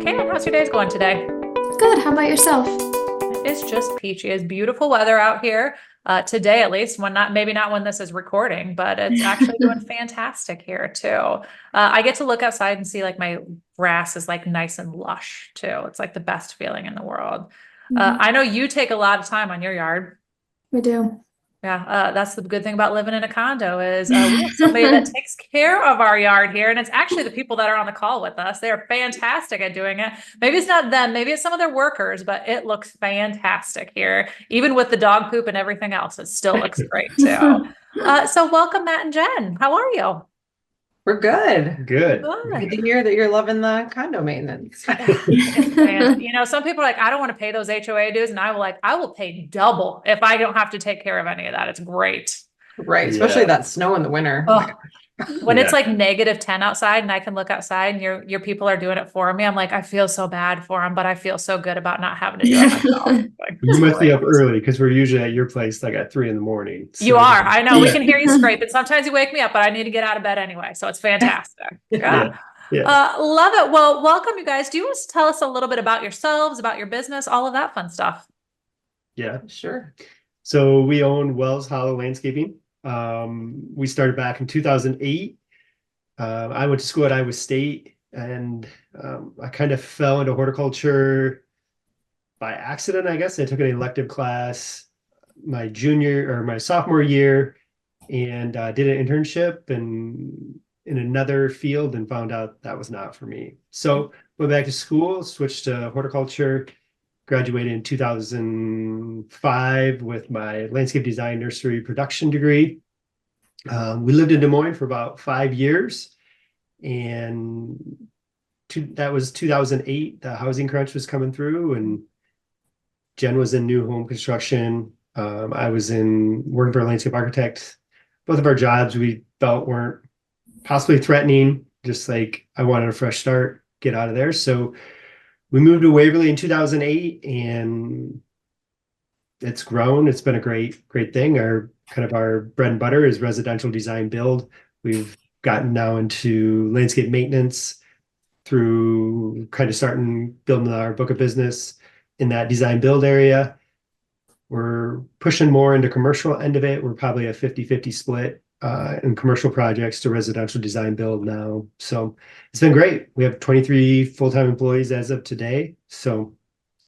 Kaylen, how's your days going today? Good. How about yourself? It's just peachy. It's beautiful weather out here. Today, at least, when not maybe not when this is recording, but it's actually doing fantastic here too. I get to look outside and see like my grass is like nice and lush too. It's like the best feeling in the world. Mhm. I know you take a lot of time on your yard. We do. Yeah, that's the good thing about living in a condo is we have somebody that takes care of our yard here, and it's actually the people that are on the call with us. They are fantastic at doing it. Maybe it's not them, maybe it's some of their workers, but it looks fantastic here. Even with the dog poop and everything else, it still looks great too. So welcome, Matt and Jen. How are you? We're good. Good. Good to hear that you're loving the condo maintenance. And some people are like, I don't want to pay those HOA dues, and I will pay double if I don't have to take care of any of that. It's great. Right, especially that snow in the winter. Oh, when it's like -10 outside and I can look outside and your people are doing it for me, I'm like, I feel so bad for them, but I feel so good about not having to do it myself. Like, You must be great. up early because we're usually at your place like at 3 in the morning. You are. I know. We can hear you scrape, and sometimes you wake me up, but I need to get out of bed anyway. So it's fantastic. Yeah. Love it. Well, welcome, you guys. Do you want to tell us a little bit about yourselves, about your business, all of that fun stuff? Yeah. Sure. So we own Wells Hollow Landscaping. We started back in 2008. I went to school at Iowa State, and I kind of fell into horticulture by accident, I guess. I took an elective class my sophomore year and did an internship in another field and found out that was not for me. So went back to school, switched to horticulture, graduated in 2005 with my landscape design nursery production degree. We lived in Des Moines for about 5 years, and that was 2008. The housing crunch was coming through, and Jen was in new home construction. I was working for a landscape architect. Both of our jobs we felt weren't possibly threatening. Just like I wanted a fresh start, get out of there. So we moved to Waverly in 2008, and it's grown. It's been a great thing. Our bread and butter is residential design build. We've gotten now into landscape maintenance through kind of starting building our book of business in that design build area. We're pushing more into commercial end of it. We're probably a 50-50 split in commercial projects to residential design build now. So it's been great. We have 23 full-time employees as of today. So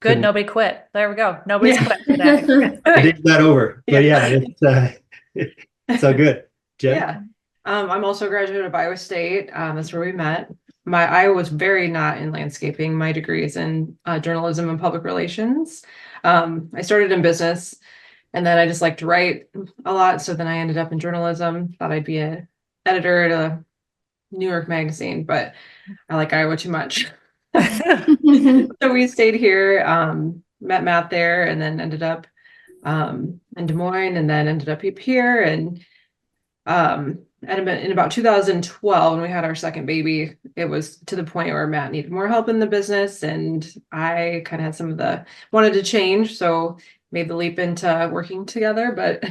good. Nobody quit. There we go. Nobody's quit today. I did that over. But it's all good. Jen? Yeah. I'm also a graduate of Iowa State. That's where we met. I was very not in landscaping. My degree is in journalism and public relations. I started in business, and then I just liked to write a lot. So then I ended up in journalism. Thought I'd be an editor at a New York magazine, but I like Iowa too much. So we stayed here, met Matt there, and then ended up in Des Moines, and then ended up here. And in about 2012, when we had our second baby, it was to the point where Matt needed more help in the business, and I kind of had wanted to change, so made the leap into working together. But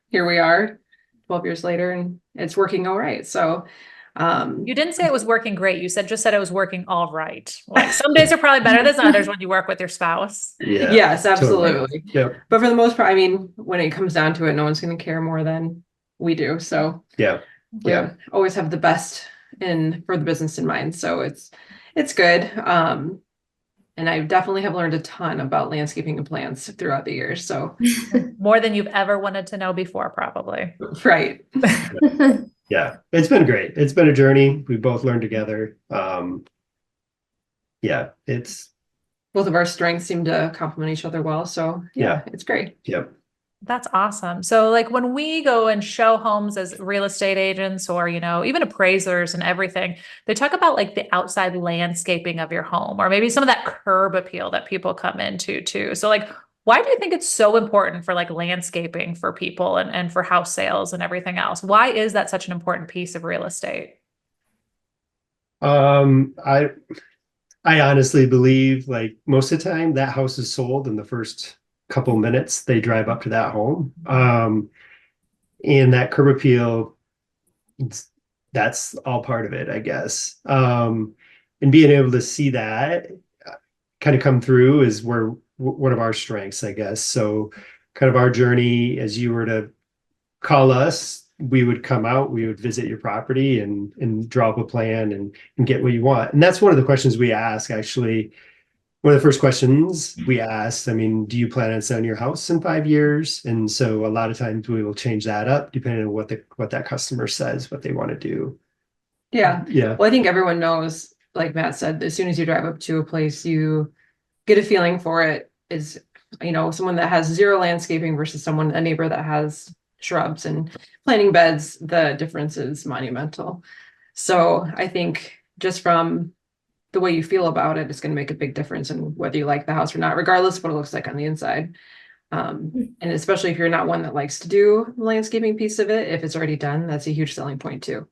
here we are 12 years later, and it's working all right. So you didn't say it was working great. You just said it was working all right. Like some days are probably better than others when you work with your spouse. Yeah. Yes, absolutely. Totally. Yep. But for the most part, I mean, when it comes down to it, no one's going to care more than we do. So yeah. Always have the best for the business in mind. So it's good. And I definitely have learned a ton about landscaping and plants throughout the years. So more than you've ever wanted to know before, probably. Right. Yeah, it's been great. It's been a journey. We both learned together. It's both of our strengths seem to complement each other well. So it's great. Yep. That's awesome. So like when we go and show homes as real estate agents or, even appraisers and everything, they talk about like the outside landscaping of your home, or maybe some of that curb appeal that people come into too. So like, why do you think it's so important for like landscaping for people and for house sales and everything else? Why is that such an important piece of real estate? I honestly believe like most of the time that house is sold in the first couple minutes they drive up to that home. And that curb appeal, that's all part of it, I guess. And being able to see that kind of come through is one of our strengths, I guess. So kind of our journey, as you were to call us, we would come out, we would visit your property and draw up a plan and get what you want. And that's one of the questions we ask, actually. One of the first questions we asked, I mean, do you plan on selling your house in 5 years? And so a lot of times we will change that up depending on what that customer says, what they want to do. Yeah. Yeah. Well, I think everyone knows, like Matt said, as soon as you drive up to a place, you get a feeling for it. Is, someone that has zero landscaping versus a neighbor that has shrubs and planting beds, the difference is monumental. So I think just from the way you feel about it, it's going to make a big difference in whether you like the house or not, regardless of what it looks like on the inside. And especially if you're not one that likes to do the landscaping piece of it, if it's already done, that's a huge selling point too.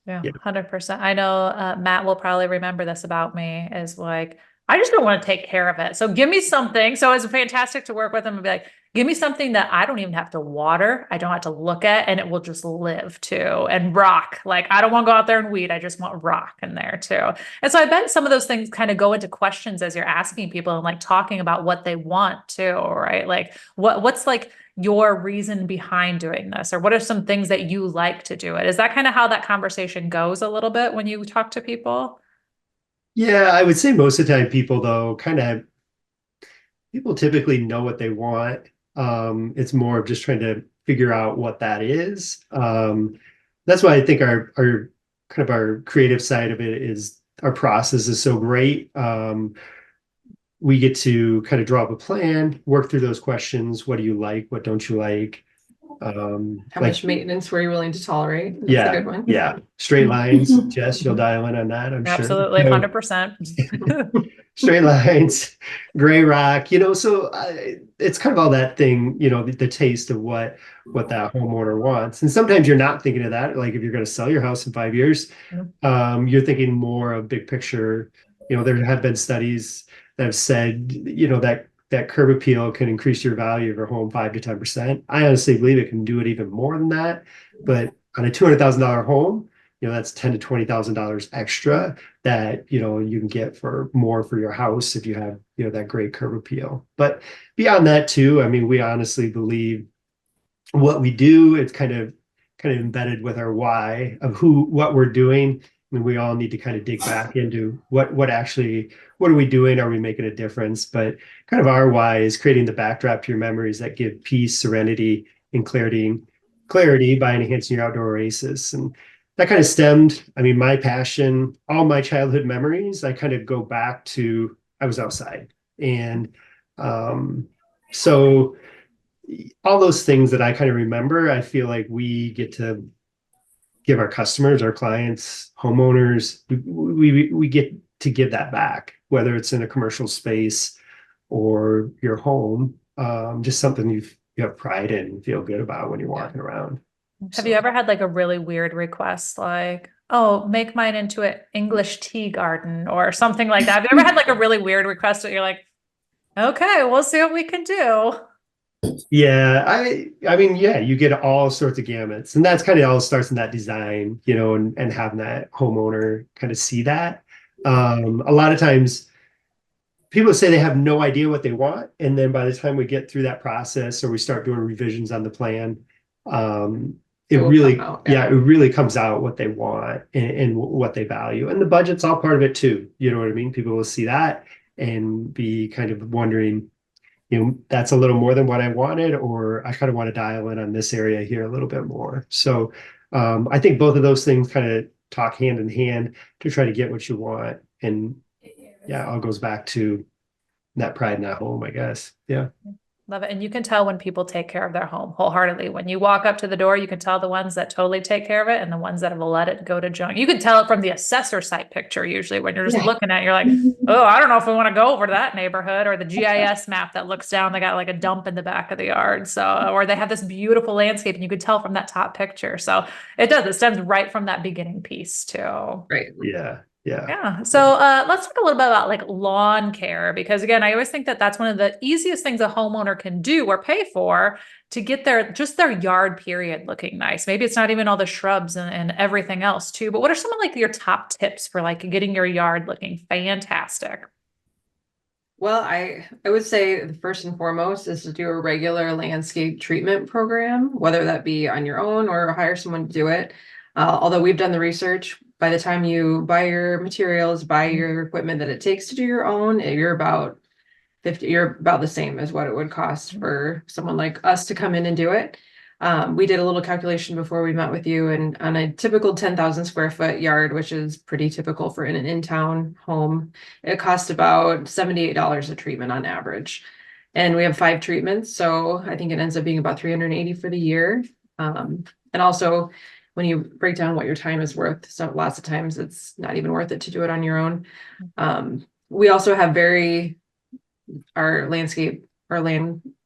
Yeah, 100%. I know Matt will probably remember this about me, is like, I just don't want to take care of it. So give me something. So it's fantastic to work with him and be like, give me something that I don't even have to water. I don't have to look at, and it will just live too and rock. Like, I don't want to go out there and weed. I just want rock in there too. And so I bet some of those things kind of go into questions as you're asking people and like talking about what they want too, right? Like what's like your reason behind doing this, or what are some things that you like to do it? Is that kind of how that conversation goes a little bit when you talk to people? Yeah, I would say most of the time people typically know what they want. It's more of just trying to figure out what that is. That's why I think our kind of our creative side of it is our process is so great. We get to kind of draw up a plan, work through those questions. What do you like? What don't you like? How much maintenance were you willing to tolerate? That's yeah, a good one. yeah. Straight lines. Jess, you'll dial in on that, I'm sure. Absolutely, 100%. Straight lines, gray rock, so it's kind of all that thing, the taste of what that homeowner wants. And sometimes you're not thinking of that. Like if you're going to sell your house in 5 years, you're thinking more of big picture. There have been studies that have said, that curb appeal can increase your value of your home 5 to 10%. I honestly believe it can do it even more than that. But on a $200,000 home, that's $10,000 to $20,000 extra that, you can get for more for your house if you have, that great curb appeal. But beyond that too, I mean, we honestly believe what we do, it's kind of embedded with our why of what we're doing. I mean, we all need to kind of dig back into what are we doing? Are we making a difference? But kind of our why is creating the backdrop to your memories that give peace, serenity, and clarity by enhancing your outdoor oasis. And that kind of stemmed, I mean, my passion, all my childhood memories, I kind of go back to, I was outside. And so all those things that I kind of remember, I feel like we get to give our customers, our clients, homeowners, we get to give that back, whether it's in a commercial space or your home, just something you have pride in and feel good about when you're walking around. Have you ever had like a really weird request, like, oh, make mine into an English tea garden or something like that? Have you ever had like a really weird request that you're like, okay, we'll see what we can do? Yeah, I mean, yeah, you get all sorts of gamuts, and that's kind of all starts in that design, and having that homeowner kind of see that. A lot of times people say they have no idea what they want, and then by the time we get through that process or we start doing revisions on the plan, it really comes out what they want and what they value, and the budget's all part of it too. You know what I mean? People will see that and be kind of wondering, that's a little more than what I wanted, or I kind of want to dial in on this area here a little bit more. So I think both of those things kind of talk hand in hand to try to get what you want. And yeah, it all goes back to that pride in that home, I guess. Yeah. Love it. And you can tell when people take care of their home wholeheartedly. When you walk up to the door, you can tell the ones that totally take care of it and the ones that have let it go to junk. You can tell it from the assessor site picture, usually when you're just looking at it, you're like, oh, I don't know if we want to go over to that neighborhood, or the GIS map that looks down, they got like a dump in the back of the yard. So, or they have this beautiful landscape and you could tell from that top picture. So it stems right from that beginning piece too. Right. Yeah. Yeah. Yeah. So let's talk a little bit about like lawn care, because again, I always think that that's one of the easiest things a homeowner can do or pay for to get their yard period looking nice. Maybe it's not even all the shrubs and everything else too, but what are some of like your top tips for like getting your yard looking fantastic? Well, I would say the first and foremost is to do a regular landscape treatment program, whether that be on your own or hire someone to do it. Although we've done the research, by the time you buy your materials, buy your equipment that it takes to do your own, you're about 50, you're about the same as what it would cost for someone like us to come in and do it. We did a little calculation before we met with you, and on a typical 10,000 square foot yard, which is pretty typical for an in-town home, it costs about $78 a treatment on average. And we have 5 treatments, so I think it ends up being about 380 for the year. And also, when you break down what your time is worth, so lots of times it's not even worth it to do it on your own. We also have our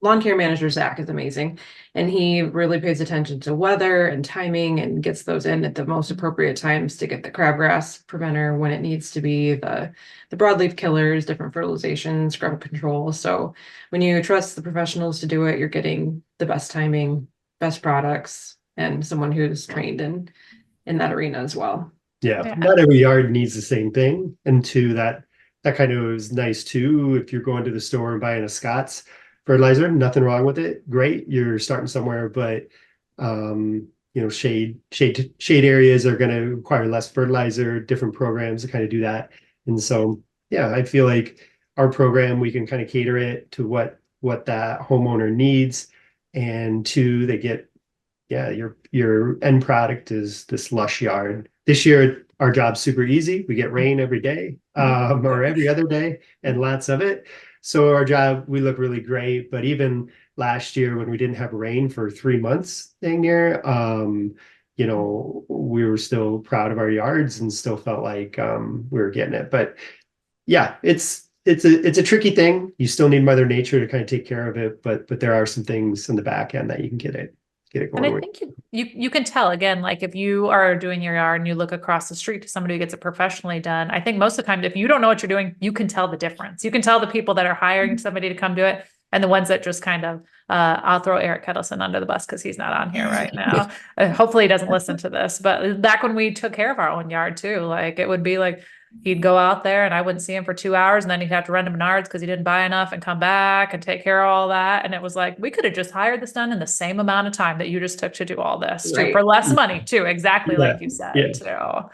lawn care manager, Zach, is amazing. And he really pays attention to weather and timing and gets those in at the most appropriate times to get the crabgrass preventer when it needs to be, the broadleaf killers, different fertilization, scrub control. So when you trust the professionals to do it, you're getting the best timing, best products, and someone who's trained in that arena as well. Yeah, not every yard needs the same thing. And two, that kind of is nice too. If you're going to the store and buying a Scott's fertilizer, nothing wrong with it. Great, you're starting somewhere, but shade areas are going to require less fertilizer, different programs to kind of do that. And so, yeah, I feel like our program, we can kind of cater it to what that homeowner needs. And two, they get, your end product is this lush yard. This year, our job's super easy. We get rain every day, or every other day, and lots of it. So our job, we look really great. But even last year, when we didn't have rain for 3 months, dang near, we were still proud of our yards and still felt like we were getting it. But yeah, it's a tricky thing. You still need Mother Nature to kind of take care of it, but there are some things in the back end that you can get it going. And I think you can tell, again, like if you are doing your yard and you look across the street to somebody who gets it professionally done, I think most of the time, if you don't know what you're doing, you can tell the difference. You can tell the people that are hiring somebody to come do it and the ones that just kind of, I'll throw Eric Kettleson under the bus because he's not on here right now. Hopefully he doesn't listen to this, but back when we took care of our own yard too, like it would be like, he'd go out there and I wouldn't see him for 2 hours and then he'd have to run to Menards because he didn't buy enough and come back and take care of all that. And it was like, we could have just hired this done in the same amount of time that you just took to do all this too, for less money too. Exactly. Like you said too.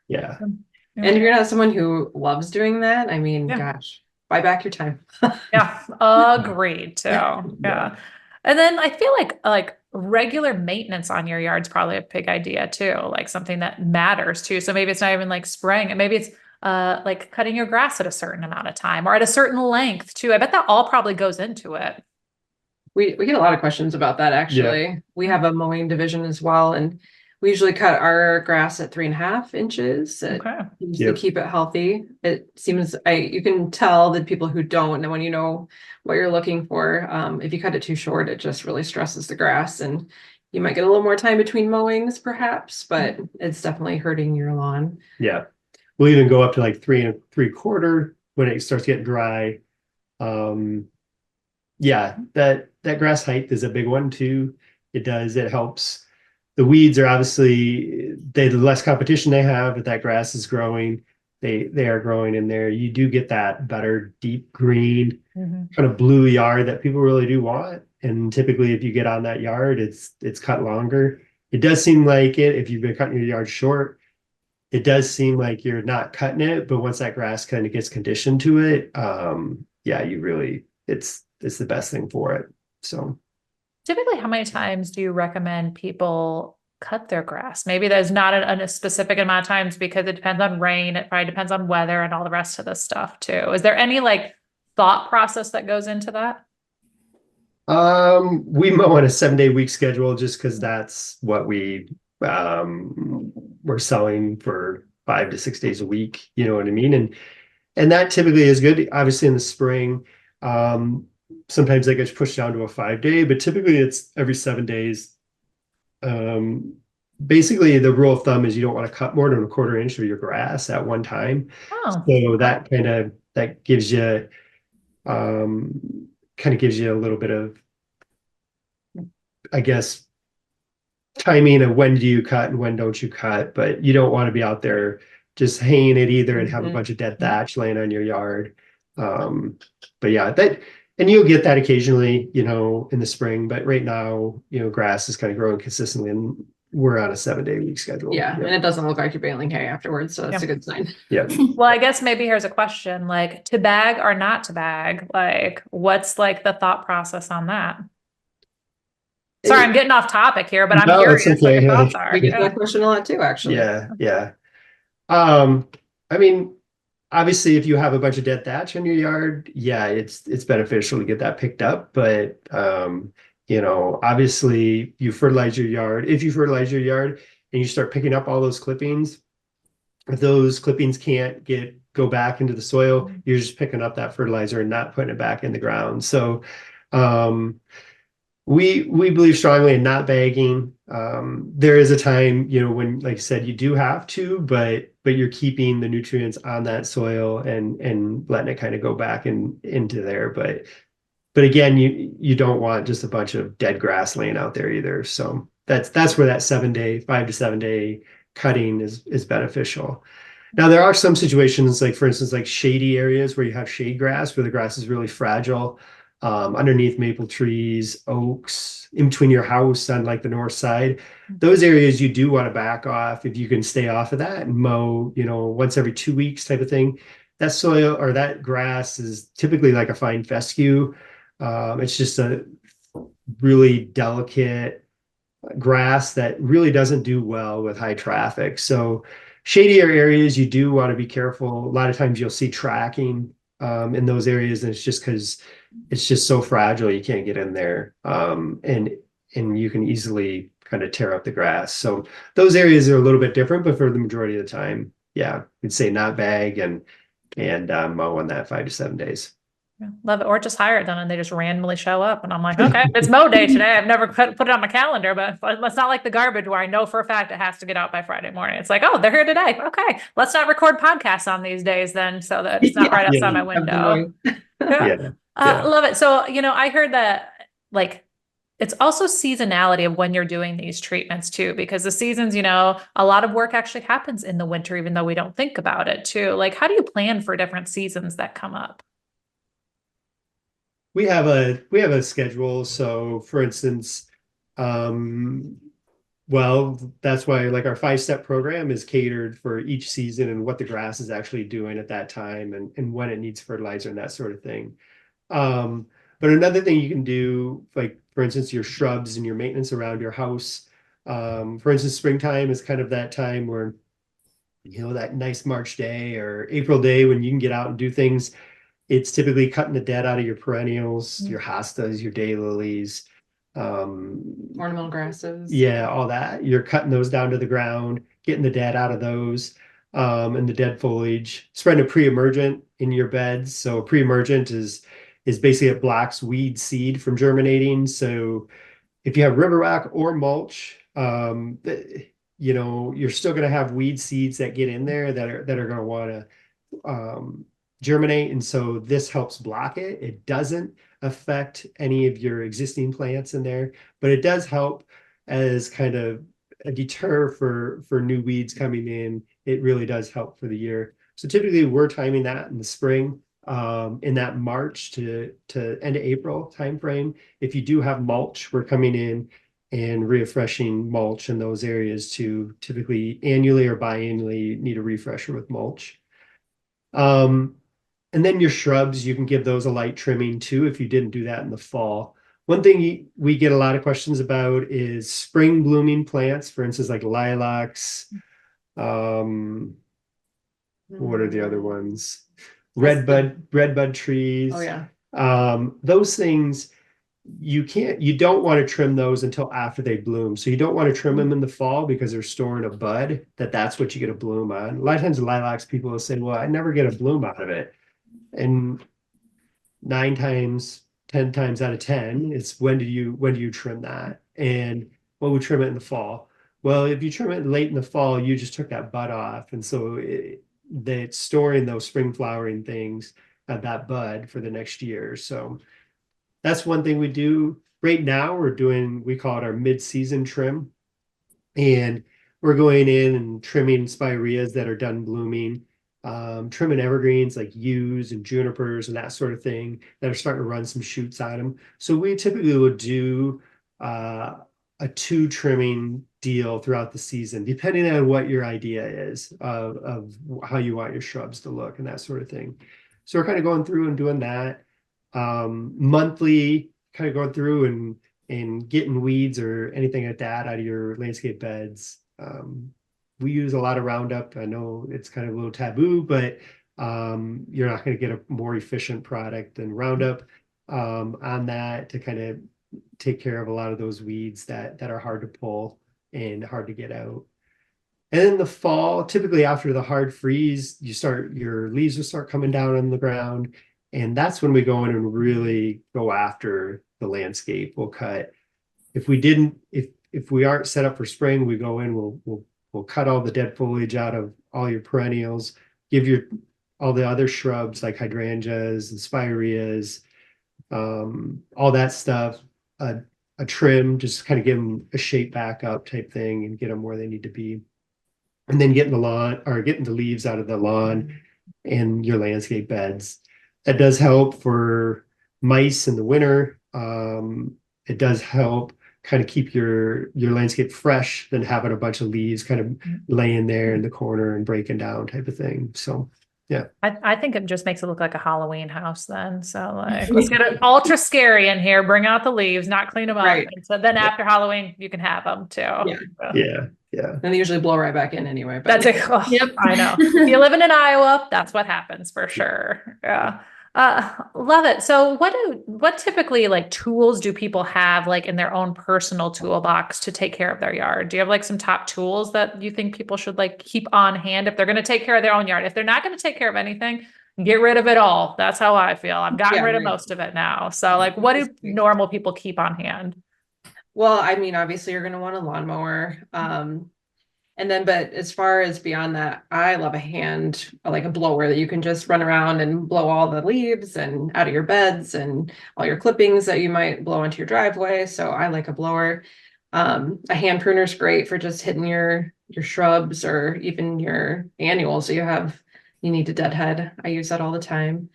Yeah. And if you're not someone who loves doing that, I mean, gosh, buy back your time. Yeah. Agreed too. Yeah. And then I feel like regular maintenance on your yard's probably a big idea too, like something that matters too. So maybe it's not even like spraying, and maybe it's like cutting your grass at a certain amount of time or at a certain length too. I bet that all probably goes into it. We get a lot of questions about that actually. Yeah. We have a mowing division as well, and we usually cut our grass at 3.5 inches to keep it healthy. It seems you can tell that people who don't, and when you know what you're looking for, if you cut it too short, it just really stresses the grass, and you might get a little more time between mowings perhaps, but it's definitely hurting your lawn. Yeah, we'll even go up to like 3 3/4 when it starts getting dry. Yeah, that grass height is a big one too. It helps. The weeds are obviously, the less competition they have, but that grass is growing. They are growing in there. You do get that better deep green, kind of blue yard that people really do want. And typically if you get on that yard, it's cut longer. It does seem like if you've been cutting your yard short, it does seem like you're not cutting it, but once that grass kind of gets conditioned to it, it's the best thing for it. So typically, how many times do you recommend people cut their grass? Maybe there's not a specific amount of times because it depends on rain. It probably depends on weather and all the rest of the stuff too. Is there any like thought process that goes into that? We mow on a 7-day week schedule just because that's what we're selling for 5 to 6 days a week. You know what I mean? And that typically is good. Obviously in the spring, sometimes that gets pushed down to a 5-day, but typically it's every 7 days. Basically the rule of thumb is you don't want to cut more than 1/4 inch of your grass at one time. So that gives you a little bit of, I guess, timing of when do you cut and when don't you cut, but you don't want to be out there just hanging it either and have a bunch of dead thatch laying on your yard. But yeah, and you'll get that occasionally, in the spring, but right now, grass is kind of growing consistently and we're on a 7-day week schedule. Yeah, and it doesn't look like you're baling hay afterwards, so that's Yeah. a good sign. Yeah. Well, I guess maybe here's a question, like to bag or not to bag, like what's like the thought process on that? Sorry, I'm getting off topic here, but I'm No, it's curious what your okay. thoughts are. We get Yeah. that question a lot too, actually. Yeah. I mean, obviously if you have a bunch of dead thatch in your yard, yeah, it's beneficial to get that picked up. But obviously you fertilize your yard. If you fertilize your yard and you start picking up all those clippings, if those clippings can't go back into the soil, you're just picking up that fertilizer and not putting it back in the ground. So we believe strongly in not bagging. There is a time, when, like I said, you do have to, but you're keeping the nutrients on that soil and letting it kind of go back into there. But again, you don't want just a bunch of dead grass laying out there either. So that's where that 5 to 7 day cutting is beneficial. Now there are some situations, like for instance, like shady areas where you have shade grass, where the grass is really fragile, underneath maple trees, oaks, in between your house on like the north side. Those areas you do want to back off if you can stay off of that and mow, once every 2 weeks type of thing. That soil or that grass is typically like a fine fescue. It's just a really delicate grass that really doesn't do well with high traffic. So shadier areas, you do want to be careful. A lot of times you'll see tracking in those areas, and it's just because it's just so fragile, you can't get in there. And you can easily kind of tear up the grass. So those areas are a little bit different, but for the majority of the time, yeah, I'd say not bag and mow on that 5 to 7 days. Yeah, love it. Or just hire them and they just randomly show up. And I'm like, okay, it's mow day today. I've never put it on my calendar, but it's not like the garbage where I know for a fact it has to get out by Friday morning. It's like, oh, they're here today. Okay, let's not record podcasts on these days then, so that it's not right outside my window. Yeah. Love it. So, I heard that like it's also seasonality of when you're doing these treatments too, because the seasons, a lot of work actually happens in the winter, even though we don't think about it too. Like, how do you plan for different seasons that come up? We have a schedule. So for instance, well, that's why like our 5-step program is catered for each season and what the grass is actually doing at that time and when it needs fertilizer and that sort of thing. But another thing you can do, like for instance, your shrubs and your maintenance around your house. For instance, springtime is kind of that time where, that nice March day or April day when you can get out and do things. It's typically cutting the dead out of your perennials, your hostas, your daylilies, ornamental grasses. Yeah, all that. You're cutting those down to the ground, getting the dead out of those, and the dead foliage. Spreading a pre-emergent in your beds. So pre-emergent is basically it blocks weed seed from germinating. So if you have river rock or mulch, you're still going to have weed seeds that get in there that are going to want to germinate, and so this helps block it. It doesn't affect any of your existing plants in there, but it does help as kind of a deter for new weeds coming in. It really does help for the year. So typically we're timing that in the spring, in that March to end of April timeframe. If you do have mulch, we're coming in and refreshing mulch in those areas too. Typically annually or biannually, you need a refresher with mulch. And then your shrubs, you can give those a light trimming too if you didn't do that in the fall. One thing we get a lot of questions about is spring blooming plants, for instance, like lilacs. What are the other ones? Redbud trees. Oh yeah. Those things, you don't want to trim those until after they bloom. So you don't want to trim them in the fall because they're storing a bud that's what you get a bloom on. A lot of times lilacs, people will say, well, I never get a bloom out of it. And 10 times out of 10, it's when do you trim that? And well, we trim it in the fall. Well, if you trim it late in the fall, you just took that bud off. And so it's storing those spring flowering things at that bud for the next year. So that's one thing we do. Right now we call it our mid-season trim. And we're going in and trimming spireas that are done blooming. trimming evergreens like yews and junipers and that sort of thing that are starting to run some shoots on them. So we typically would do a 2 trimming deal throughout the season, depending on what your idea is of how you want your shrubs to look and that sort of thing. So we're kind of going through and doing that monthly, kind of going through and getting weeds or anything like that out of your landscape beds. We use a lot of Roundup. I know it's kind of a little taboo, but you're not going to get a more efficient product than Roundup on that to kind of take care of a lot of those weeds that are hard to pull and hard to get out. And in the fall, typically after the hard freeze, your leaves will start coming down on the ground. And that's when we go in and really go after the landscape. We'll cut. If we aren't set up for spring, we go in, we'll cut all the dead foliage out of all your perennials, give all the other shrubs like hydrangeas and spireas, all that stuff, a trim, just kind of give them a shape back up type thing and get them where they need to be. And then getting the leaves out of the lawn and your landscape beds. That does help for mice in the winter. It does help kind of keep your landscape fresh than having a bunch of leaves kind of laying there in the corner and breaking down type of thing. So yeah. I think it just makes it look like a Halloween house then. So like, let's get it ultra scary in here, bring out the leaves, not clean them up. Right. And so then after Halloween, you can have them too. Yeah. Yeah. And they usually blow right back in anyway. But That's it. Oh, Yep. I know. If you live in Iowa, that's what happens for sure. Yeah. Love it. So what typically like tools do people have like in their own personal toolbox to take care of their yard? Do you have like some top tools that you think people should like keep on hand if they're going to take care of their own yard? If they're not going to take care of anything, get rid of it all. That's how I feel. I've gotten rid of most of it now. So like, what do normal people keep on hand? Well, I mean, obviously you're going to want a lawnmower. But as far as beyond that, I love like a blower that you can just run around and blow all the leaves and out of your beds and all your clippings that you might blow into your driveway. So I like a blower. A hand pruner is great for just hitting your shrubs or even your annuals. So you need to deadhead. I use that all the time.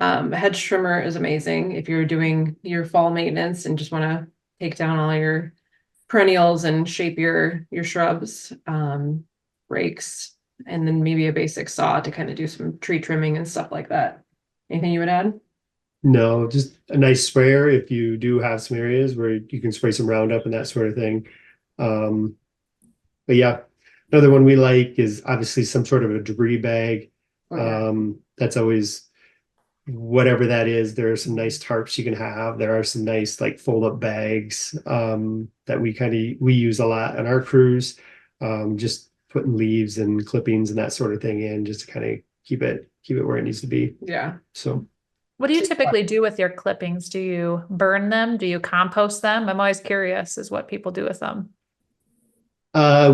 A hedge trimmer is amazing if you're doing your fall maintenance and just want to take down all your perennials and shape your shrubs, rakes, and then maybe a basic saw to kind of do some tree trimming and stuff like that. Anything you would add? No, just a nice sprayer if you do have some areas where you can spray some Roundup and that sort of thing. But yeah, another one we like is obviously some sort of a debris bag. That's always whatever that is. There are some nice tarps you can have. There are some nice like fold up bags that we use a lot on our crews. Just putting leaves and clippings and that sort of thing in just to kind of keep it where it needs to be. Yeah. So what do you typically do with your clippings? Do you burn them? Do you compost them? I'm always curious as what people do with them.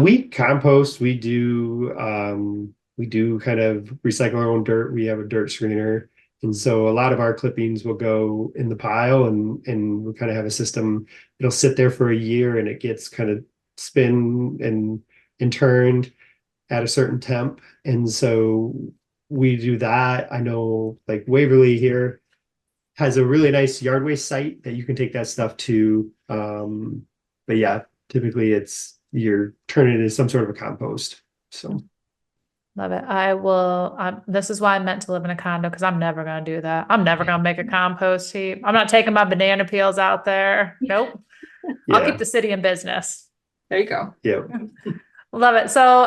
We compost. We do kind of recycle our own dirt. We have a dirt screener. And so a lot of our clippings will go in the pile and we kind of have a system. It'll sit there for a year and it gets kind of spin and turned at a certain temp. And so we do that. I know like Waverly here has a really nice yard waste site that you can take that stuff to. But yeah, typically you're turning it into some sort of a compost. So. Love it. I will. This is why I meant to live in a condo because I'm never going to do that. I'm never going to make a compost heap. I'm not taking my banana peels out there. Nope. Yeah. I'll keep the city in business. There you go. Yeah. Love it. So,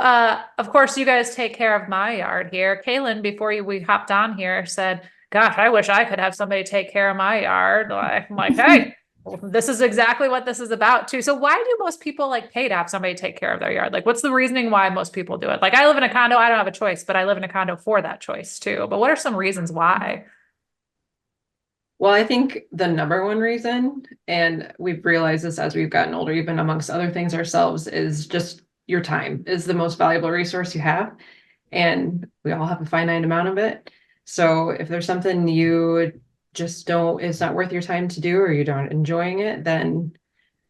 of course, you guys take care of my yard here. Kaylen, before we hopped on here, said, "Gosh, I wish I could have somebody take care of my yard." I'm like, hey. Well, this is exactly what this is about too. So why do most people like pay to have somebody take care of their yard? Like, what's the reasoning why most people do it? Like, I live in a condo. I don't have a choice, but I live in a condo for that choice too. But what are some reasons why? Well, I think the number one reason, and we've realized this as we've gotten older, even amongst other things ourselves, is just your time is the most valuable resource you have. And we all have a finite amount of it. So if there's something you just it's not worth your time to do or you don't enjoying it, then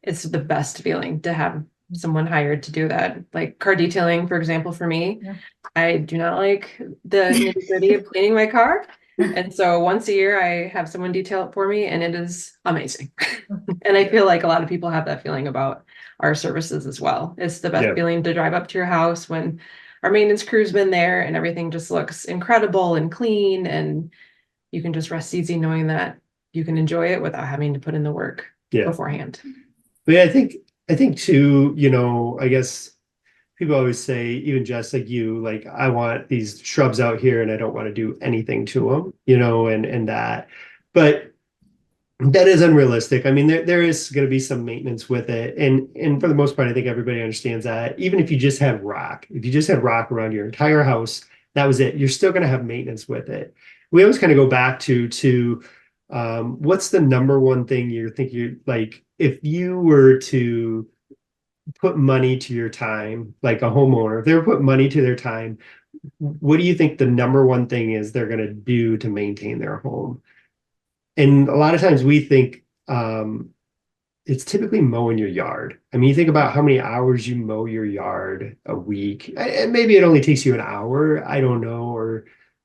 it's the best feeling to have someone hired to do that. Like car detailing, for example, for me, Yeah. I do not like the nitty-gritty of cleaning my car. And so once a year I have someone detail it for me and it is amazing. And I feel like a lot of people have that feeling about our services as well. It's the best Yeah. feeling to drive up to your house when our maintenance crew's been there and everything just looks incredible and clean, and you can just rest easy knowing that you can enjoy it without having to put in the work Yeah. beforehand. But yeah, I think too, I guess people always say, even just like you, like, I want these shrubs out here and I don't want to do anything to them, and that, but that is unrealistic. I mean, there is going to be some maintenance with it. And for the most part, I think everybody understands that. Even if you just had rock, if you just had rock around your entire house, that was it. You're still going to have maintenance with it. We always kind of go back to what's the number one thing you're thinking, like, if you were to put money to your time, like a homeowner, if they were put money to their time, what do you think the number one thing is they're going to do to maintain their home? And a lot of times we think it's typically mowing your yard. I mean, you think about how many hours you mow your yard a week, and maybe it only takes you an hour. I don't know,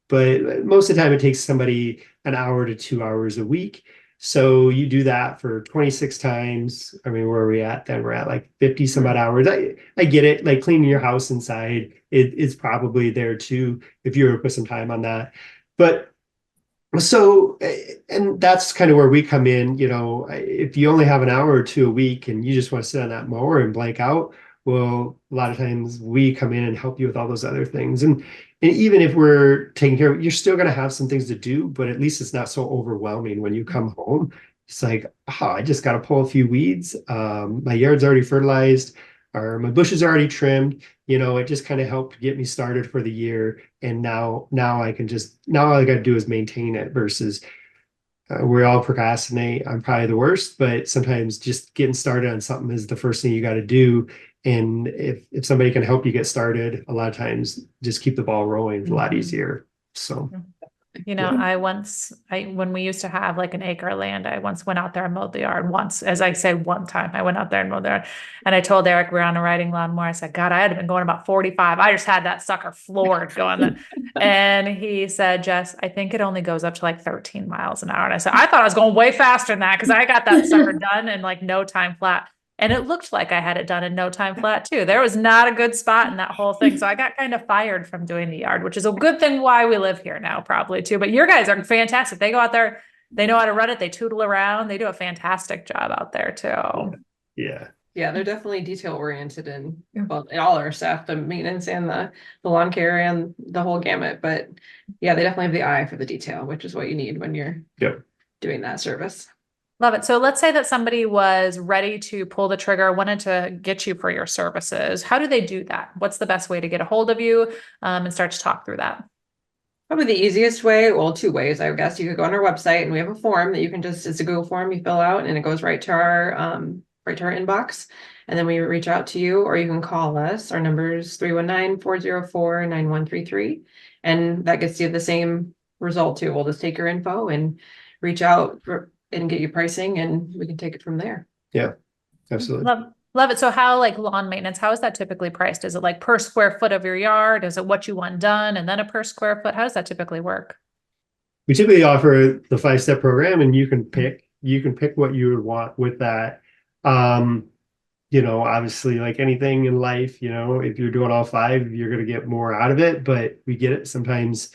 but most of the time it takes somebody an hour to 2 hours a week. So you do that for 26 times. I mean, where are we at then? We're at like 50 some odd hours. I get it. Like cleaning your house inside, it's probably there too, if you were to put some time on that. But so, and that's kind of where we come in, if you only have an hour or two a week and you just want to sit on that mower and blank out, well, a lot of times we come in and help you with all those other things. And even if we're taking care of it, you're still going to have some things to do, but at least it's not so overwhelming when you come home. It's like, oh, I just got to pull a few weeds. My yard's already fertilized, or my bushes are already trimmed. It just kind of helped get me started for the year. And now I can now all I got to do is maintain it versus we all procrastinate. I'm probably the worst, but sometimes just getting started on something is the first thing you got to do. And if somebody can help you get started, a lot of times just keep the ball rolling. It's a lot easier. So. When we used to have like an acre of land, I once went out there and mowed the yard once. As I say, one time I went out there and mowed the yard, and I told Eric we were on a riding lawnmower. I said, God, I had been going about 45. I just had that sucker floored going there. And he said, Jess, I think it only goes up to like 13 miles an hour. And I said, I thought I was going way faster than that because I got that sucker done in like no time flat. And it looked like I had it done in no time flat too. There was not a good spot in that whole thing. So I got kind of fired from doing the yard, which is a good thing why we live here now, probably too. But your guys are fantastic. They go out there, they know how to run it. They tootle around. They do a fantastic job out there too. Yeah. Yeah, they're definitely detail oriented and well, all our staff, the maintenance and the lawn care and the whole gamut. But yeah, they definitely have the eye for the detail, which is what you need when you're doing that service. Love it. So let's say that somebody was ready to pull the trigger, wanted to get you for your services. How do they do that? What's the best way to get a hold of you and start to talk through that? Probably the easiest way, well, two ways, I guess. You could go on our website and we have a form that you can it's a Google form you fill out and it goes right to our inbox. And then we reach out to you, or you can call us. Our number is 319-404-9133. And that gets you the same result too. We'll just take your info and reach out and get you pricing, and we can take it from there. Yeah, absolutely. Love it. So how, like lawn maintenance, how is that typically priced? Is it like per square foot of your yard? Is it what you want done and then a per square foot? How does that typically work? We typically offer the 5-step program, and you can pick what you would want with that. Obviously, like anything in life, if you're doing all 5, you're going to get more out of it, but we get it sometimes.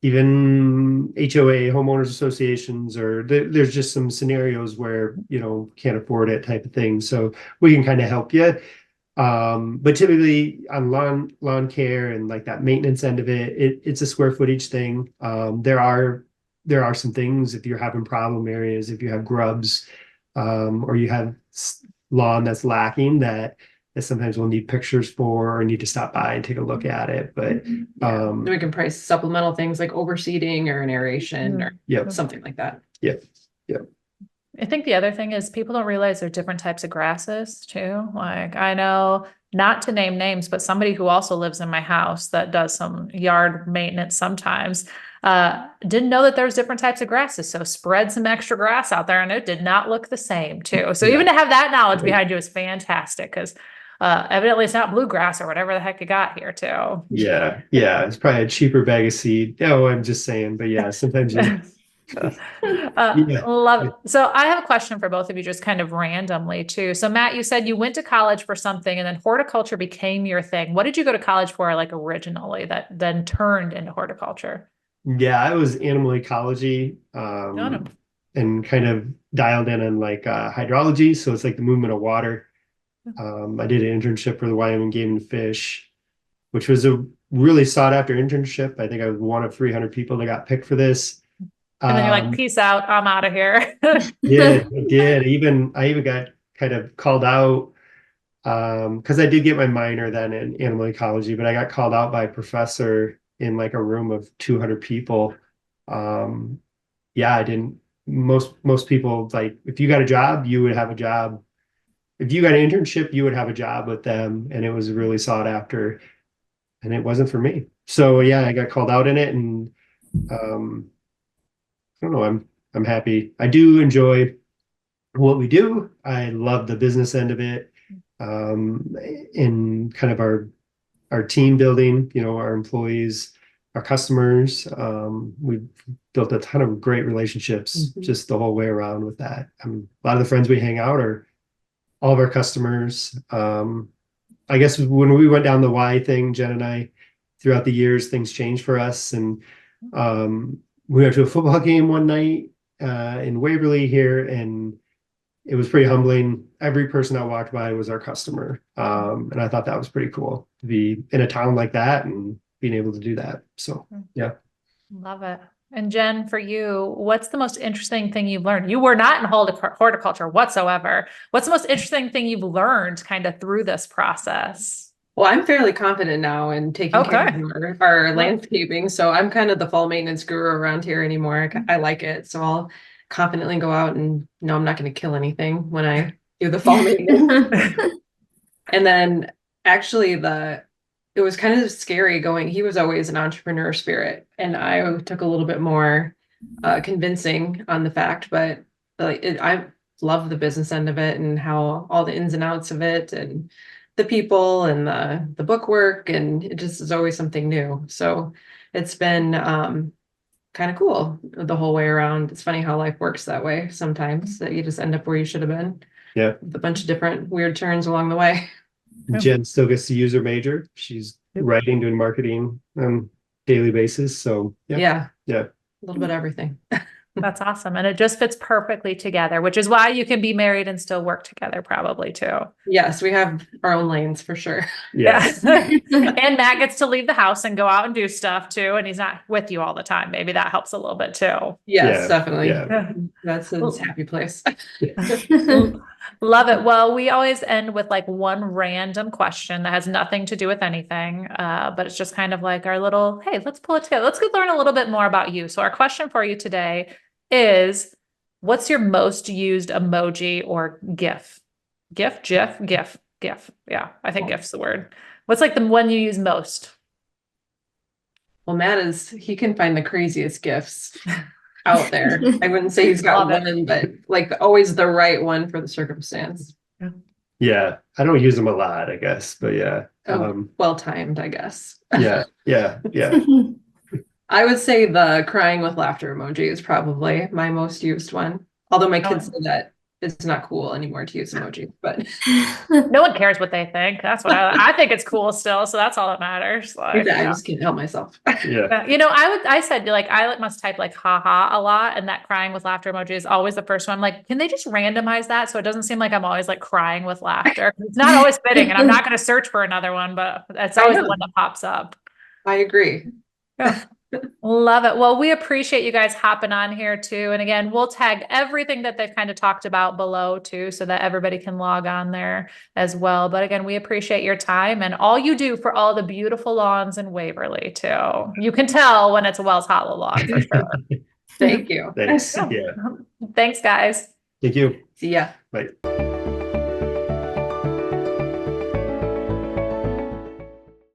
Even HOA, homeowners associations, or there's just some scenarios where, can't afford it type of thing. So we can kind of help you. But typically on lawn care and like that maintenance end of it's a square footage thing. There are some things, if you're having problem areas, if you have grubs, or you have lawn that's lacking that sometimes we'll need pictures for, or need to stop by and take a look at it. But then we can price supplemental things like overseeding or an aeration or something like that. Yep. I think the other thing is people don't realize there are different types of grasses too. Like I know, not to name names, but somebody who also lives in my house that does some yard maintenance sometimes didn't know that there's different types of grasses. So spread some extra grass out there and it did not look the same too. So even to have that knowledge behind you is fantastic, because Evidently it's not bluegrass or whatever the heck you got here too. Yeah. Yeah. It's probably a cheaper bag of seed. No, I'm just saying, but yeah, sometimes you, yeah. Love it. So I have a question for both of you, just kind of randomly too. So Matt, you said you went to college for something and then horticulture became your thing. What did you go to college for, like originally, that then turned into horticulture? Yeah, I was animal ecology, No, no. and kind of dialed in on like hydrology. So it's like the movement of water. I did an internship for the Wyoming Game and Fish, which was a really sought after internship. I think I was one of 300 people that got picked for this. And then you're like, peace out, I'm out of here. I did. I even got kind of called out because I did get my minor then in animal ecology, but I got called out by a professor in like a room of 200 people. Yeah, I didn't. Most people, like, if you got a job, you would have a job. If you got an internship, you would have a job with them, and it was really sought after. And it wasn't for me. So yeah, I got called out in it, and I don't know. I'm happy. I do enjoy what we do. I love the business end of it, in kind of our team building. You know, our employees, our customers. We've built a ton of great relationships just the whole way around with that. A lot of the friends we hang out are all of our customers. I guess when we went down the Y thing, Jen and I, throughout the years, things changed for us, and we went to a football game one night in Waverly here, and it was pretty humbling. Every person that walked by was our customer, and I thought that was pretty cool to be in a town like that and being able to do that. So yeah, Love it. And Jen, for you, what's the most interesting thing you've learned? You were not in horticulture whatsoever. What's the most interesting thing you've learned kind of through this process? Well, I'm fairly confident now in taking care Okay. of our landscaping. So I'm kind of the fall maintenance guru around here anymore. I like it. So I'll confidently go out and know I'm not going to kill anything when I do the fall maintenance. And then actually it was kind of scary going. He was always an entrepreneur spirit, and I took a little bit more convincing on the fact, but I love the business end of it and how all the ins and outs of it and the people and the book work, and it just is always something new. So it's been kind of cool the whole way around. It's funny how life works that way sometimes, that you just end up where you should have been. yeah. With a bunch of different weird turns along the way. Jen still gets to use her major. She's writing, doing marketing on a daily basis. So Yeah. Yeah. A little bit of everything. That's awesome. And it just fits perfectly together, which is why you can be married and still work together probably too. Yes, we have our own lanes for sure. Yeah. And Matt gets to leave the house and go out and do stuff too. And he's not with you all the time. Maybe that helps a little bit too. Yes, Yeah, definitely. yeah. That's his happy place. Love it. Well, we always end with like one random question that has nothing to do with anything. But it's just kind of like our little, hey, let's pull it together. Let's go learn a little bit more about you. So our question for you today is, what's your most used emoji or GIF? GIF, GIF, GIF, GIF. Yeah, I think GIF's the word. What's like the one you use most? Well, he can find the craziest gifts out there. I wouldn't say he's got Love it. one, but like always the right one for the circumstance. Yeah. I don't use them a lot, I guess, but yeah. Well timed, I guess. Yeah. I would say the crying with laughter emoji is probably my most used one. Although my kids say that it's not cool anymore to use emoji, but No one cares what they think. That's what I think it's cool still. So that's all that matters. Like, I just can't help myself. Yeah. you know, I said like, I must type like haha a lot. And that crying with laughter emoji is always the first one. I'm like, can they just randomize that? So it doesn't seem like I'm always like crying with laughter. It's not always fitting, and I'm not going to search for another one, but it's always the one that pops up. I agree. Yeah. Love it. Well, we appreciate you guys hopping on here too. And again, we'll tag everything that they've kind of talked about below too, so that everybody can log on there as well. But again, we appreciate your time and all you do for all the beautiful lawns in Waverly too. You can tell when it's a Wells Hollow lawn for sure. Thank you. Thanks. Yeah. Thanks, guys. Thank you. See ya. Bye.